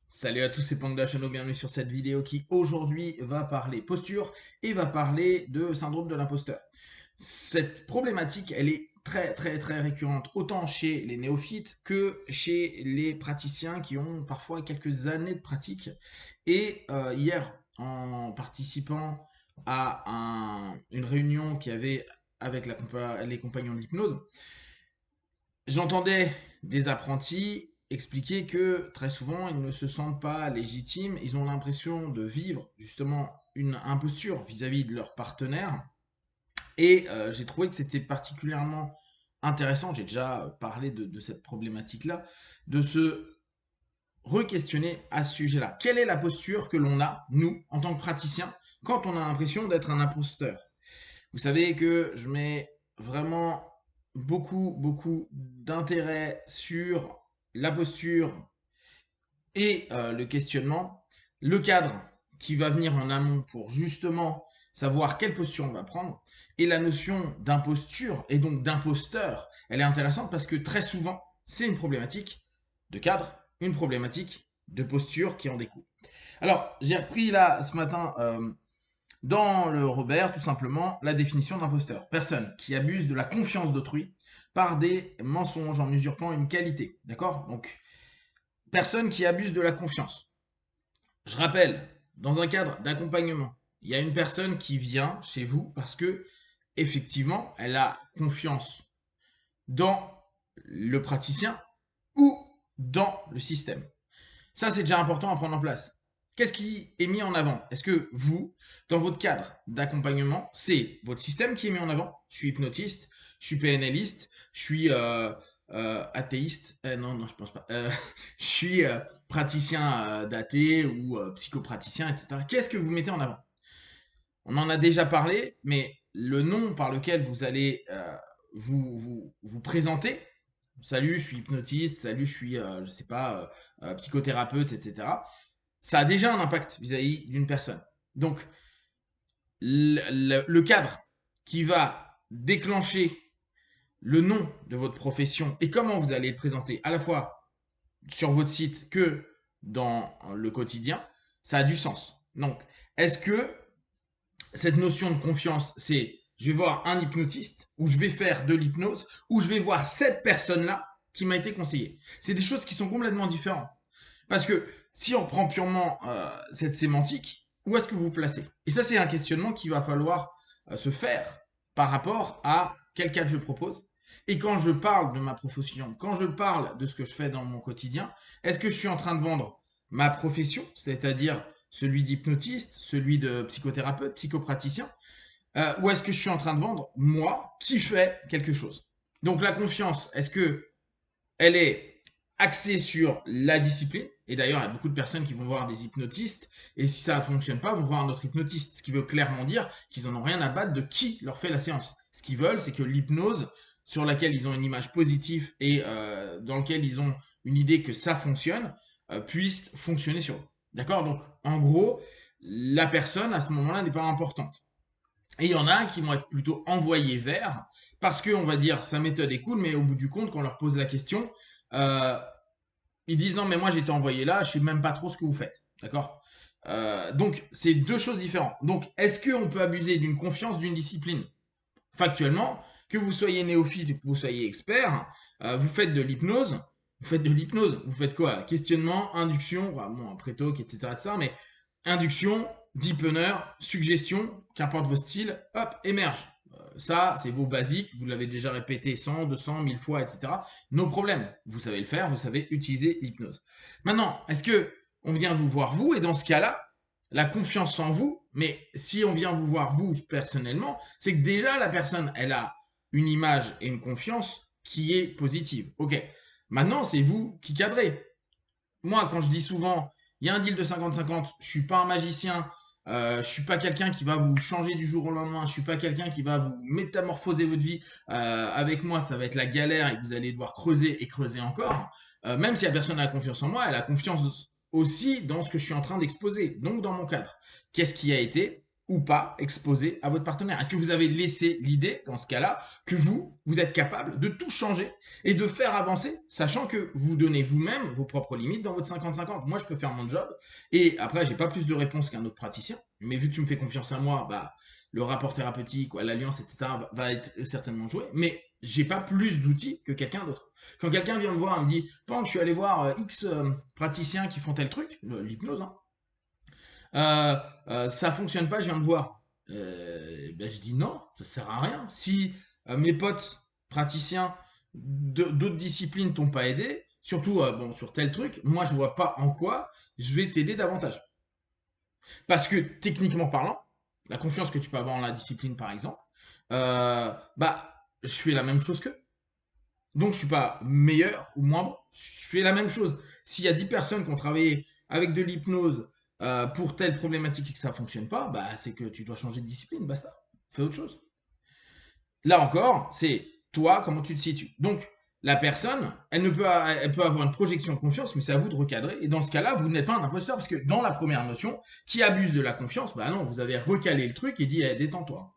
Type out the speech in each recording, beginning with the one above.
Salut à tous, c'est Panda Chano, bienvenue sur cette vidéo qui aujourd'hui va parler posture et va parler de syndrome de l'imposteur. Cette problématique, elle est très récurrente, autant chez les néophytes que chez les praticiens qui ont parfois quelques années de pratique. Et hier, en participant à une réunion qu'il y avait avec les compagnons de l'hypnose, j'entendais des apprentis expliquer que très souvent, ils ne se sentent pas légitimes, ils ont l'impression de vivre justement une imposture vis-à-vis de leur partenaire. Et j'ai trouvé que c'était particulièrement intéressant, j'ai déjà parlé de cette problématique-là, de se re-questionner à ce sujet-là. Quelle est la posture que l'on a, nous, en tant que praticiens, quand on a l'impression d'être un imposteur? Vous savez que je mets vraiment beaucoup d'intérêt sur la posture et le questionnement, le cadre qui va venir en amont pour justement savoir quelle posture on va prendre, et la notion d'imposture et donc d'imposteur, elle est intéressante parce que très souvent, c'est une problématique de cadre, une problématique de posture qui en découle. Alors, j'ai repris là ce matin dans le Robert, tout simplement, la définition d'imposteur. Personne qui abuse de la confiance d'autrui par des mensonges en usurpant une qualité. D'accord? Donc, personne qui abuse de la confiance. Je rappelle, dans un cadre d'accompagnement, il y a une personne qui vient chez vous parce que, effectivement, elle a confiance dans le praticien ou dans le système. Ça, c'est déjà important à prendre en place. Qu'est-ce qui est mis en avant? Est-ce que vous, dans votre cadre d'accompagnement, c'est votre système qui est mis en avant? Je suis hypnotiste, je suis PNListe, je suis athéiste. Non, je pense pas. Je suis praticien d'athée ou psychopraticien, etc. Qu'est-ce que vous mettez en avant? On en a déjà parlé, mais le nom par lequel vous allez vous présenter, salut, je suis hypnotiste, salut, je suis, je sais pas, psychothérapeute, etc. Ça a déjà un impact vis-à-vis d'une personne. Donc, le cadre qui va déclencher le nom de votre profession et comment vous allez le présenter à la fois sur votre site que dans le quotidien, ça a du sens. Donc, est-ce que cette notion de confiance, c'est je vais voir un hypnotiste, ou je vais faire de l'hypnose, ou je vais voir cette personne-là qui m'a été conseillée. C'est des choses qui sont complètement différentes. Parce que si on prend purement cette sémantique, où est-ce que vous vous placez? Et ça, c'est un questionnement qu'il va falloir se faire par rapport à quel cadre je propose. Et quand je parle de ma profession, quand je parle de ce que je fais dans mon quotidien, est-ce que je suis en train de vendre ma profession, c'est-à-dire celui d'hypnotiste, celui de psychothérapeute, psychopraticien, ou est-ce que je suis en train de vendre moi qui fais quelque chose? Donc la confiance, est-ce que elle est axée sur la discipline? Et d'ailleurs, il y a beaucoup de personnes qui vont voir des hypnotistes, et si ça ne fonctionne pas, vont voir un autre hypnotiste, ce qui veut clairement dire qu'ils n'en ont rien à battre de qui leur fait la séance. Ce qu'ils veulent, c'est que l'hypnose, sur laquelle ils ont une image positive et dans laquelle ils ont une idée que ça fonctionne, puisse fonctionner sur eux. D'accord? Donc, en gros, la personne, à ce moment-là, n'est pas importante. Et il y en a qui vont être plutôt envoyés vers, parce qu'on va dire sa méthode est cool, mais au bout du compte, quand on leur pose la question, euh, ils disent non, mais moi j'ai été envoyé là, je sais même pas trop ce que vous faites. D'accord? Donc, c'est deux choses différentes. Donc, est-ce qu'on peut abuser d'une confiance d'une discipline? Factuellement, que vous soyez néophyte ou que vous soyez expert, vous faites de l'hypnose. Vous faites de l'hypnose. Vous faites quoi? Questionnement, induction, bon, après talk, etc. Mais induction, deepener, suggestion, qu'importe vos styles, hop, émerge. Ça, c'est vos basiques, vous l'avez déjà répété 100, 200, 1000 fois, etc. No problème, vous savez le faire, vous savez utiliser l'hypnose. Maintenant, est-ce que on vient vous voir vous, et dans ce cas-là, la confiance en vous, mais si on vient vous voir vous personnellement, c'est que déjà la personne, elle a une image et une confiance qui est positive. Ok, maintenant c'est vous qui cadrez. Moi, quand je dis souvent, il y a un deal de 50-50, je suis pas un magicien, je suis pas quelqu'un qui va vous changer du jour au lendemain, je suis pas quelqu'un qui va vous métamorphoser votre vie. Avec moi, ça va être la galère et vous allez devoir creuser et creuser encore. Même si la personne a confiance en moi, elle a confiance aussi dans ce que je suis en train d'exposer, donc dans mon cadre. Qu'est-ce qui a été? ou pas exposé à votre partenaire? Est-ce que vous avez laissé l'idée, dans ce cas-là, que vous êtes capable de tout changer et de faire avancer, sachant que vous donnez vous-même vos propres limites dans votre 50-50? Moi, je peux faire mon job et après, j'ai pas plus de réponses qu'un autre praticien, mais vu que tu me fais confiance à moi, bah, le rapport thérapeutique, l'alliance, etc., va être certainement joué, mais j'ai pas plus d'outils que quelqu'un d'autre. Quand quelqu'un vient me voir et me dit, Pan, je suis allé voir X praticiens qui font tel truc, l'hypnose, hein, ça fonctionne pas, je viens de voir. Ben, je dis non, ça sert à rien. Si mes potes praticiens d'autres disciplines t'ont pas aidé, surtout bon, sur tel truc, moi je vois pas en quoi je vais t'aider davantage. Parce que techniquement parlant, la confiance que tu peux avoir en la discipline par exemple, bah je fais la même chose qu'eux. Donc je suis pas meilleur ou moins bon, je fais la même chose. S'il y a 10 personnes qui ont travaillé avec de l'hypnose pour telle problématique et que ça fonctionne pas, bah c'est que tu dois changer de discipline, basta. Fais autre chose. Là encore, c'est toi, comment tu te situes. Donc la personne, elle peut avoir une projection de confiance, mais c'est à vous de recadrer. Et dans ce cas-là, vous n'êtes pas un imposteur, parce que dans la première notion, qui abuse de la confiance, bah non, vous avez recalé le truc et dit, détends-toi.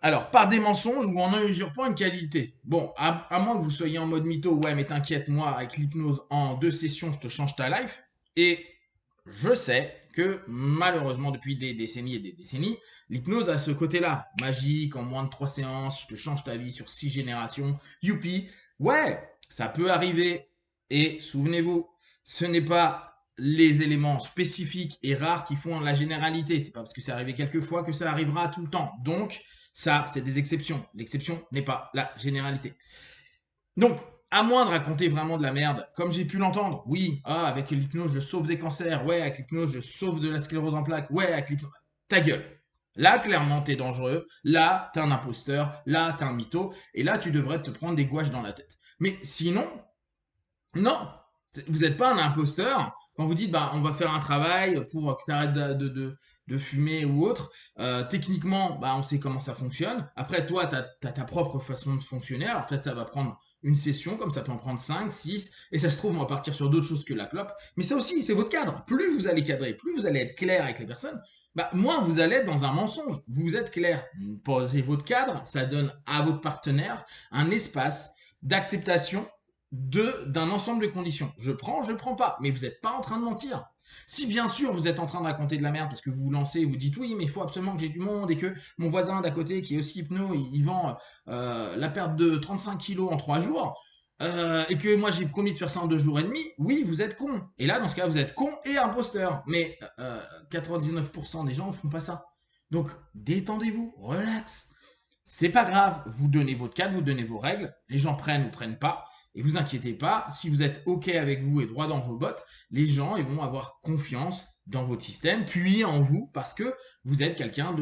Alors, par des mensonges ou en usurpant une qualité. Bon, à moins que vous soyez en mode mytho, ouais, mais t'inquiète, moi, avec l'hypnose, en 2 sessions, je te change ta life. Et je sais que malheureusement, depuis des décennies et des décennies, l'hypnose a ce côté-là. Magique, en moins de 3 séances, je te change ta vie sur 6 générations. Youpi. Ouais, ça peut arriver. Et souvenez-vous, ce n'est pas les éléments spécifiques et rares qui font la généralité. C'est pas parce que c'est arrivé quelques fois que ça arrivera tout le temps. Donc, ça, c'est des exceptions. L'exception n'est pas la généralité. Donc, à moins de raconter vraiment de la merde, comme j'ai pu l'entendre, oui, avec l'hypnose, je sauve des cancers, ouais, avec l'hypnose, je sauve de la sclérose en plaques, ouais, avec l'hypnose. Ta gueule. Là, clairement, t'es dangereux. Là, t'es un imposteur. Là, t'es un mytho. Et là, tu devrais te prendre des gouaches dans la tête. Mais sinon, non, vous n'êtes pas un imposteur. Quand vous dites, bah, on va faire un travail pour que tu arrêtes de fumer ou autre, techniquement, bah, on sait comment ça fonctionne. Après, toi, tu as ta propre façon de fonctionner. Alors peut-être ça va prendre une session, comme ça peut en prendre 5, 6, et ça se trouve, on va partir sur d'autres choses que la clope. Mais ça aussi, c'est votre cadre. Plus vous allez cadrer, plus vous allez être clair avec les personnes, bah, moins vous allez être dans un mensonge. Vous êtes clair. Posez votre cadre, ça donne à votre partenaire un espace d'acceptation d'un ensemble de conditions. Je prends pas, mais vous n'êtes pas en train de mentir. Si bien sûr vous êtes en train de raconter de la merde parce que vous vous lancez, vous dites oui, mais il faut absolument que j'ai du monde et que mon voisin d'à côté qui est aussi hypno, il vend la perte de 35 kilos en 3 jours, et que moi j'ai promis de faire ça en 2 jours et demi, oui, vous êtes con. Et là, dans ce cas, vous êtes con et imposteur. Mais 99% des gens ne font pas ça. Donc, détendez-vous, relax. C'est pas grave, vous donnez votre cadre, vous donnez vos règles, les gens prennent ou prennent pas. Et vous inquiétez pas, si vous êtes OK avec vous et droit dans vos bottes, les gens ils vont avoir confiance dans votre système, puis en vous, parce que vous êtes quelqu'un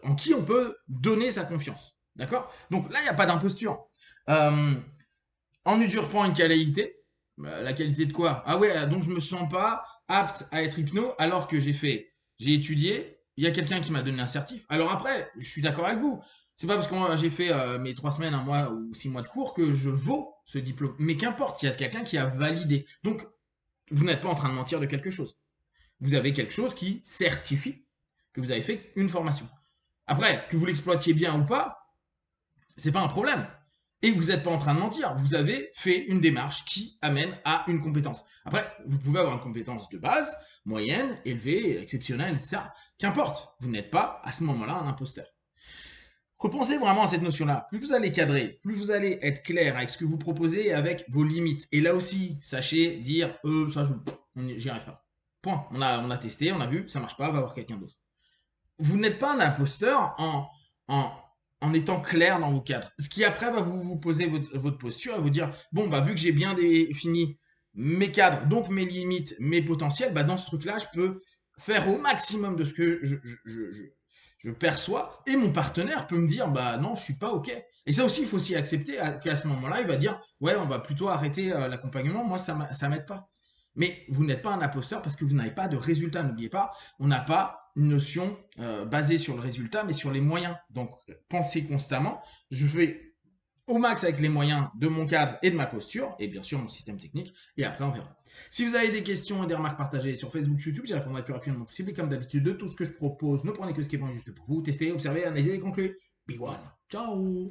en qui on peut donner sa confiance. D'accord? Donc là, il n'y a pas d'imposture. En usurpant une qualité, la qualité de quoi? Ah ouais, donc je me sens pas apte à être hypno alors que j'ai étudié, il y a quelqu'un qui m'a donné un certif. Alors après, je suis d'accord avec vous. C'est pas parce que j'ai fait mes 3 semaines, 1 mois ou 6 mois de cours que je vaux ce diplôme. Mais qu'importe, il y a quelqu'un qui a validé. Donc, vous n'êtes pas en train de mentir de quelque chose. Vous avez quelque chose qui certifie que vous avez fait une formation. Après, que vous l'exploitiez bien ou pas, c'est pas un problème. Et vous n'êtes pas en train de mentir. Vous avez fait une démarche qui amène à une compétence. Après, vous pouvez avoir une compétence de base, moyenne, élevée, exceptionnelle, etc. Qu'importe, vous n'êtes pas à ce moment-là un imposteur. Repensez vraiment à cette notion-là. Plus vous allez cadrer, plus vous allez être clair avec ce que vous proposez et avec vos limites. Et là aussi, sachez dire, ça, j'y arrive pas. Point. On a testé, on a vu, ça marche pas, va voir quelqu'un d'autre. Vous n'êtes pas un imposteur en étant clair dans vos cadres. Ce qui après va vous poser votre posture et vous dire, bon, bah, vu que j'ai bien défini mes cadres, donc mes limites, mes potentiels, bah, dans ce truc-là, je peux faire au maximum de ce que je perçois, et mon partenaire peut me dire, bah non, je suis pas OK. Et ça aussi, il faut aussi accepter qu'à ce moment-là, il va dire, ouais, on va plutôt arrêter l'accompagnement, moi, ça m'aide pas. Mais vous n'êtes pas un imposteur parce que vous n'avez pas de résultat. N'oubliez pas, on n'a pas une notion basée sur le résultat, mais sur les moyens. Donc, pensez constamment, je fais au max avec les moyens de mon cadre et de ma posture, et bien sûr mon système technique, et après on verra. Si vous avez des questions et des remarques partagées sur Facebook, YouTube, j'y répondrai le plus rapidement possible, et comme d'habitude, de tout ce que je propose, ne prenez que ce qui est bon et juste pour vous, testez, observez, analysez et concluez. Big one. Ciao.